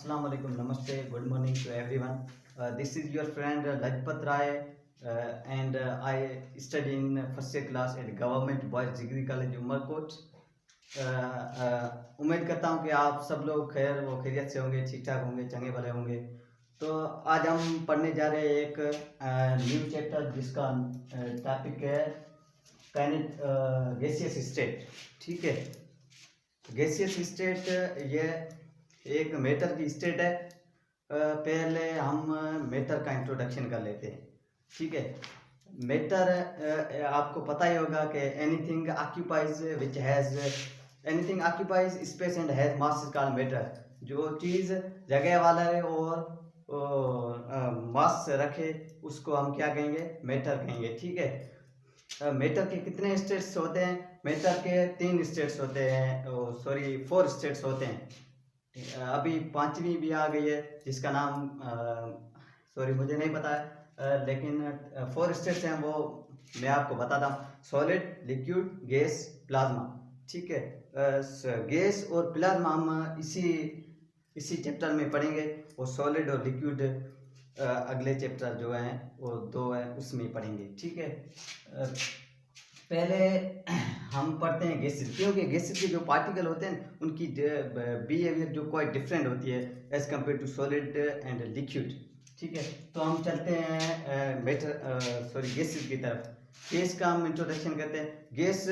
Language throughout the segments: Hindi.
Assalamu alaikum, namaste, good morning to everyone. This is your friend Lajpat Rai, and I study in first year class at Government Boys Degree College, Umarkot. उम्मीद करता हूँ कि आप सब लोग खैरियत से होंगे, ठीक ठाक होंगे, चंगे भले होंगे। तो आज हम पढ़ने जा रहे हैं एक न्यू चैप्टर जिसका टॉपिक है गैसियस स्टेट। ठीक है, गैसियस स्टेट ये एक मैटर की स्टेट है। पहले हम मैटर का इंट्रोडक्शन कर लेते हैं। ठीक है, मैटर आपको पता ही होगा कि anything occupies space and has mass is called matter. जो चीज़ जगह वाला है और मास रखे उसको हम क्या कहेंगे? मैटर कहेंगे। ठीक है, मैटर के कितने स्टेट्स होते हैं? मैटर के 3 स्टेट्स होते हैं, 4 स्टेट्स होते हैं। अभी 5वीं भी आ गई है जिसका नाम मुझे नहीं पता है, लेकिन 4 स्टेट्स हैं, वो मैं आपको बताता हूँ। Solid, liquid, gas, plasma. ठीक है, गैस और प्लाज्मा हम इसी चैप्टर में पढ़ेंगे, और सॉलिड और लिक्विड अगले चैप्टर जो हैं वो 2 है उसमें पढ़ेंगे। ठीक है, पहले हम पढ़ते हैं गैसेस, क्योंकि गैसेस के जो पार्टिकल होते हैं उनकी बिहेवियर जो क्वाइट डिफरेंट होती है as compared to solid and liquid. ठीक है, तो हम चलते हैं गैसेस की तरफ। गैस का हम इंट्रोडक्शन करते हैं। गैस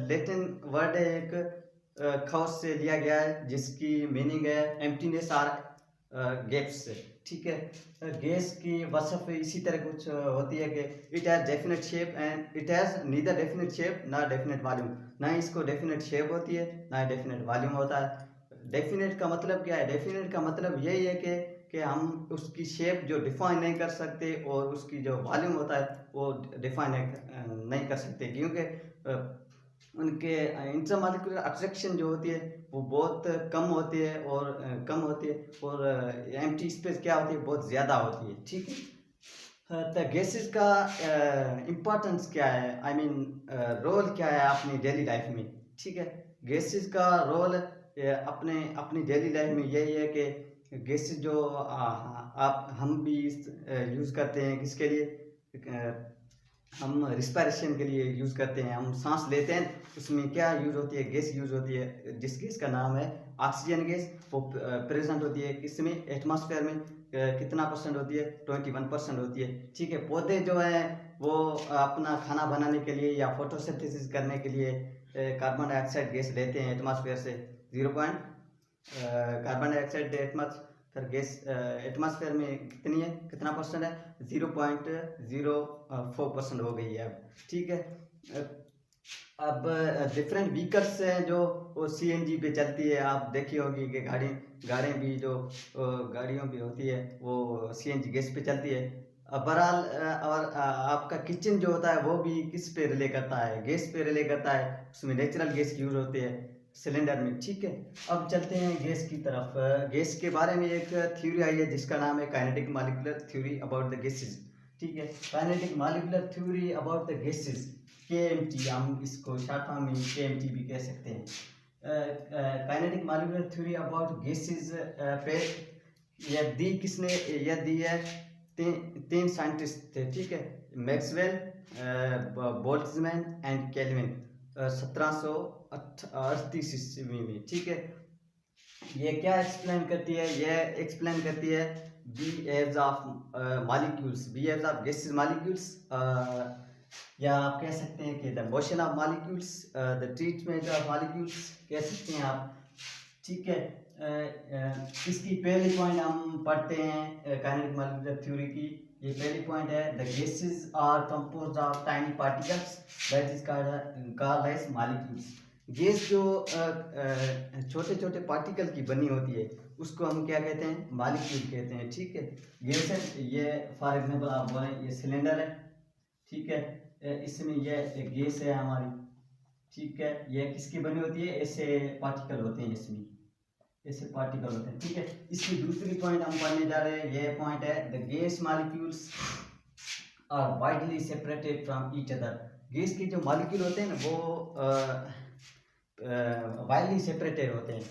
लैटिन वर्ड है, एक खौस से लिया गया है जिसकी मीनिंग है एम्प्टीनेस और गैप्स। ठीक है, गैस की वसफ इसी तरह कुछ होती है कि it has definite shape and it has neither definite shape ना डेफिनेट वॉल्यूम। ना इसको डेफिनेट शेप होती है ना डेफिनेट वॉल्यूम होता है। डेफिनेट का मतलब क्या है? डेफिनेट का मतलब यही है कि हम उसकी शेप जो डिफाइन नहीं कर सकते और उसकी जो वॉल्यूम होता है वो डिफाइन नहीं कर सकते, क्योंकि उनके इंट्रामॉलिक्यूलर अट्रैक्शन जो होती है वो बहुत कम होती है और एम्प्टी स्पेस क्या होती है? बहुत ज़्यादा होती है। ठीक है, तो गैसेस का इम्पोर्टेंस क्या है, रोल क्या है अपनी डेली लाइफ में? ठीक है, गैसेस का रोल अपनी डेली लाइफ में यही है कि गैसेस जो हम भी यूज़ करते हैं, किसके लिए? हम रिस्पायरेशन के लिए यूज़ करते हैं। हम सांस लेते हैं, उसमें क्या यूज़ होती है? गैस यूज़ होती है, जिस गैस का नाम है ऑक्सीजन गैस। वो प्रेजेंट होती है किसमें? एटमॉस्फेयर में। कितना % होती है? 21% होती है। ठीक है, पौधे जो है वो अपना खाना बनाने के लिए या फोटोसिंथेसिस करने के लिए कार्बन डाइऑक्साइड गैस लेते हैं एटमॉस्फेयर से। Carbon dioxide atmosphere gas atmosphere में कितना % है? 0.04% हो गई है अब। ठीक है, अब डिफरेंट व्हीकल्स हैं जो वो CNG पे चलती है। आप देखी होगी कि गाड़ियाँ भी जो गाड़ियों भी होती है वो CNG गैस पे चलती है। बहरहाल और आपका किचन जो होता है वो भी किस पे रिले करता है? गैस पे रिले करता है। उसमें नेचुरल गैस यूज होती है सिलेंडर में। ठीक है, अब चलते हैं गैस की तरफ। गैस के बारे में एक थ्योरी आई है जिसका नाम है kinetic molecular theory about the gases. ठीक है, kinetic molecular theory about the gases, KMT, हम इसको शॉर्ट फॉर्म में KMT भी कह सकते हैं। Kinetic molecular theory about gases पे यह दी है 3 साइंटिस्ट थे। ठीक है, मैक्सवेल, बोल्ट्जमैन एंड केल्विन, 1738 ईस्वी में। ठीक है, ये क्या एक्सप्लेन करती है? ये एक्सप्लेन करती है behaves of molecules, behaves of gases molecules, या आप कह सकते हैं कि the motion of molecules, the treatment of molecules कह सकते हैं आप। ठीक है, इसकी पहली पॉइंट हम पढ़ते हैं काइनेटिक मॉलिक्यूलर थ्योरी की। ये पहली पॉइंट है, the gases are composed of tiny particles that is called as molecules. Gas जो छोटे छोटे पार्टिकल की बनी होती है उसको हम क्या कहते हैं? मॉलिक्यूल कहते हैं। ठीक है, गैस है, ये फॉर एग्जांपल आप बोलें ये सिलेंडर है। ठीक है, इसमें ये गैस है हमारी। ठीक है, ये किसकी बनी होती है? ऐसे पार्टिकल होते हैं, इसमें ऐसे पार्टिकल होते हैं। ठीक है, इसकी दूसरी पॉइंट हम पढ़ने जा रहे हैं। ये पॉइंट है, the gas molecules are widely separated from each other. Gas के जो मॉलिक्यूल होते हैं ना वो वाइडली सेपरेटेड होते हैं।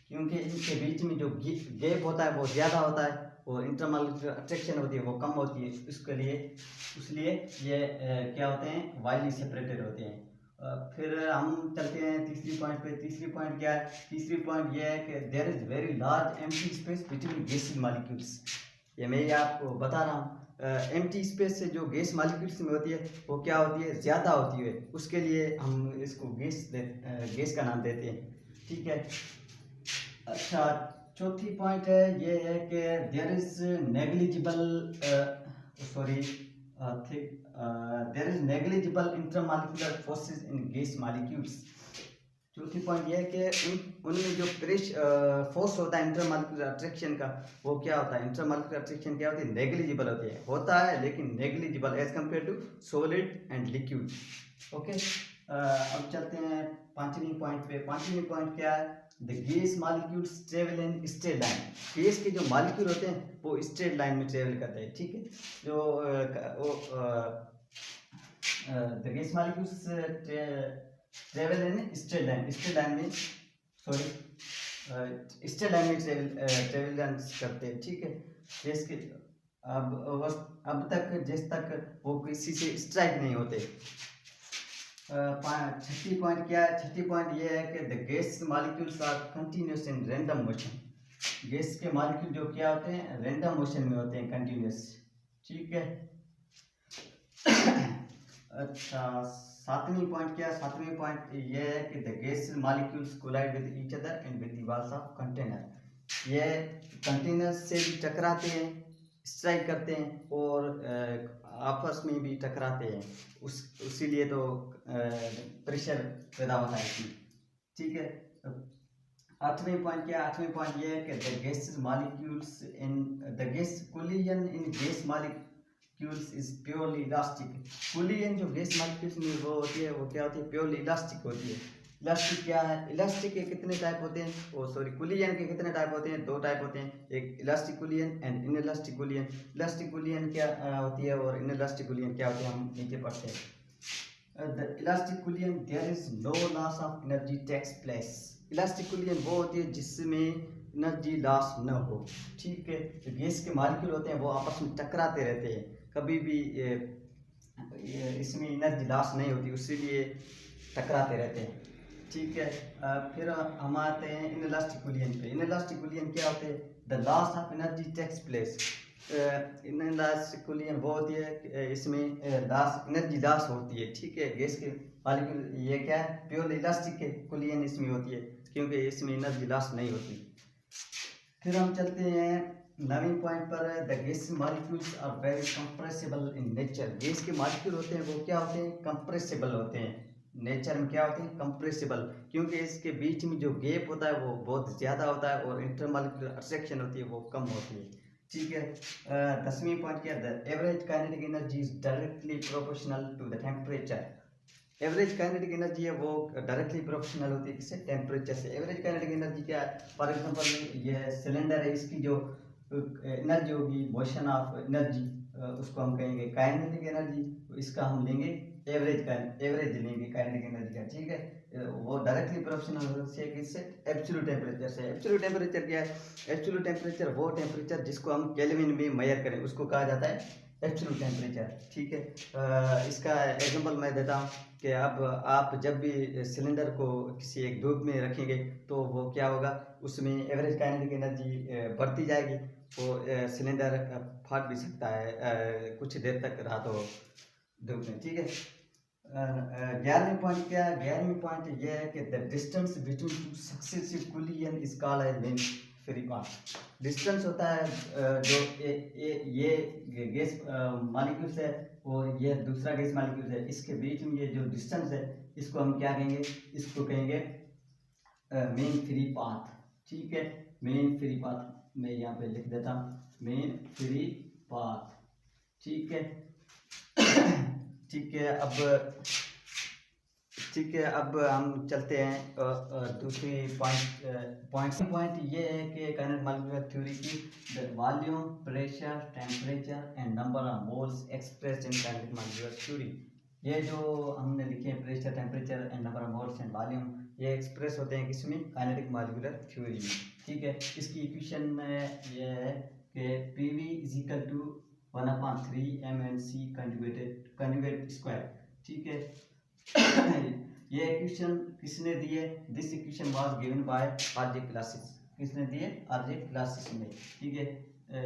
क्योंकि इनके बीच में जो गैप होता है वो ज़्यादा होता है और इंटरमॉलिक्यूलर अट्रैक्शन होती है वो कम होती है। इसके लिए इसलिए ये क्या होते हैं, वाइडली सेपरेटेड होते हैं। फिर हम चलते हैं तीसरी पॉइंट पे। तीसरी पॉइंट क्या है? तीसरी पॉइंट ये है कि there is very large empty space between gases molecules. ये मैं आपको बता रहा हूँ, एम्प्टी स्पेस से जो गैस मॉलिक्यूल्स में होती है वो क्या होती है, ज़्यादा होती है। उसके लिए हम इसको गैस का नाम देते हैं, ठीक है। अच्छा, चौथी पॉइंट है ये है कि there is negligible sorry there is negligible intermolecular forces in gas molecules. चौथी पॉइंट ये है कि उनमें जो फोर्स होता है इंटरमॉलिक्यूलर अट्रैक्शन का, वो क्या होता है, इंटरमॉलिक्यूलर अट्रैक्शन क्या होती है, नेग्लिजिबल होती है। होता है लेकिन negligible as compare to solid and liquid. Okay, अब चलते हैं पांचवी पॉइंट पे। पांचवी पॉइंट क्या है? The gas molecules travel in straight line. Gas के जो मॉलिक्यूल होते हैं वो स्ट्रेट लाइन में ट्रेवल करते हैं, ठीक है। जो the gas molecules travel in straight line, straight line में सॉरी स्ट्रेट लाइन में ट्रेवल करते हैं, ठीक है। गैस के अब तक जिस तक वो किसी से स्ट्राइक नहीं होते। छठी पॉइंट क्या है? छठी पॉइंट ये है कि the gas molecules are continuous in random motion. Gas के मॉलिक्यूल जो क्या होते हैं, रैंडम मोशन में होते हैं, कंटिन्यूस, ठीक है। अच्छा, सातवीं पॉइंट क्या है? सातवीं पॉइंट ये है कि the gas molecules collide with each other and with the walls of container. ये कंटेनर्स से भी टकराते हैं, स्ट्राइक करते हैं और आपस में भी टकराते हैं। उसीलिए तो प्रेशर पैदा होता है इसमें, ठीक है। आठवीं पॉइंट क्या? आठवीं पॉइंट ये है कि the gas molecules in the gas collision in gas molecules is purely elastic. Collision जो गैस मॉलिक्यूल्स में वो होती है, वो क्या होती है, प्योरली इलास्टिक होती है। इलास्टिक क्या है? इलास्टिक के कितने टाइप होते हैं, ओ सॉरी कोलिजन के कितने टाइप होते हैं? दो टाइप होते हैं, एक elastic collision and inelastic collision. Elastic collision क्या होती है और इनइलास्टिक कोलिजन क्या होती है, हम नीचे पढ़ते हैं। The elastic collision there is no loss of energy takes place. Elastic collision वो होती है जिसमें एनर्जी लॉस न हो, ठीक है। तो गैस के मॉलिक्यूल होते हैं वो आपस में टकराते रहते हैं, कभी भी इसमें एनर्जी लॉस नहीं होती, इसीलिए टकराते रहते हैं, ठीक है। फिर हम आते हैं इनइलास्टिक कोलिजन पे। इनइलास्टिक कोलिजन क्या होते हैं? The loss of energy takes place. Inelastic collision वो होती है इसमें एनर्जी लॉस होती है, ठीक है। गैस के मॉलिक्यूल ये क्या है, प्योर इलास्टिक कोलिजन इसमें होती है क्योंकि इसमें एनर्जी लॉस नहीं होती। फिर हम चलते हैं नवीं पॉइंट पर। The gas molecules are very compressible in nature. Gas के मॉलिक्यूल होते हैं वो क्या होते हैं, कंप्रेसिबल होते हैं। नेचर में क्या होते हैं, कंप्रेसिबल, क्योंकि इसके बीच में जो गैप होता है वो बहुत ज़्यादा होता है और इंटरमॉलिक्यूलर अट्रैक्शन होती है वो कम होती है, ठीक है। 10वीं पॉइंट क्या है? The average kinetic energy is directly proportional to the temperature. Average kinetic energy है वो डायरेक्टली प्रोपोर्शनल होती है किससे, टेम्परेचर से। एवरेज काइनेटिक एनर्जी क्या है? फॉर एग्जांपल ये सिलेंडर है, इसकी जो एनर्जी होगी, मोशन ऑफ एनर्जी, उसको हम कहेंगे काइनेटिक एनर्जी। इसका हम लेंगे एवरेज लेंगे काइनेटिक एनर्जी का, ठीक है। वो डायरेक्टली प्रोपोर्शनल से किससे, एब्सोल्यूट टेम्परेचर से। एब्सोल्यूट टेम्परेचर क्या है? एब्सोल्यूट टेम्परेचर वो टेम्परेचर जिसको हम केल्विन में मेजर करें उसको कहा जाता है एब्सोल्यूट टेम्परेचर, ठीक है। इसका एग्जांपल मैं देता हूँ कि अब आप जब भी सिलेंडर को किसी एक धूप में रखेंगे तो वो क्या होगा, उसमें एवरेज काइनेटिक एनर्जी बढ़ती जाएगी, वो सिलेंडर फट भी सकता है कुछ देर तक रहा तो धूप में, ठीक है। 11वीं पॉइंट क्या है? 11वीं पॉइंट ये है कि the distance between two successive collision is called as mean free path. Distance होता है जो ये गैस मॉलिक्यूल्स है और ये दूसरा गैस मॉलिक्यूल्स है, इसके बीच में ये जो डिस्टेंस है इसको हम क्या कहेंगे, इसको कहेंगे मेन फ्री पाथ, ठीक है। मेन फ्री पाथ मैं यहाँ पे लिख देता हूँ, मेन फ्री पाथ, ठीक है। ठीक है, अब हम चलते हैं दूसरी पॉइंट ये है कि काइनेटिक मॉलिक्यूलर थ्योरी की the volume, pressure, temperature and number of moles expressed in kinetic molecular theory. ये जो हमने लिखे हैं pressure, temperature and number of moles and volume, ये एक्सप्रेस होते हैं किसमें, काइनेटिक मॉलिक्यूलर थ्योरी में। ठीक है, इसकी इक्वेशन में ये है कि P V is equal to 1/3 conjugate square. ठीक है ये इक्वेशन किसने दी है, this equation was given by RJ classes. किसने दिए, आरजे क्लासेस में। ठीक है,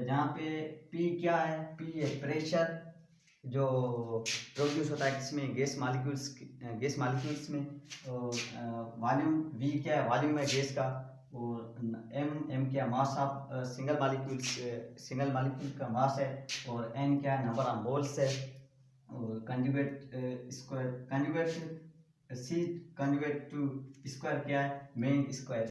जहाँ पे पी क्या है, पी है प्रेशर जो प्रोड्यूस होता है किसमें, गैस मालिक्यूल्स में। और वॉल्यूम वी क्या है, वॉल्यूम है गैस का। और एम क्या, मास ऑफ सिंगल मालिक्यूल का मास है। और एन क्या है, नंबर ऑफ मोल्स है। और कंजुगेट टू स्क्वायर क्या है, मेन स्क्वायर।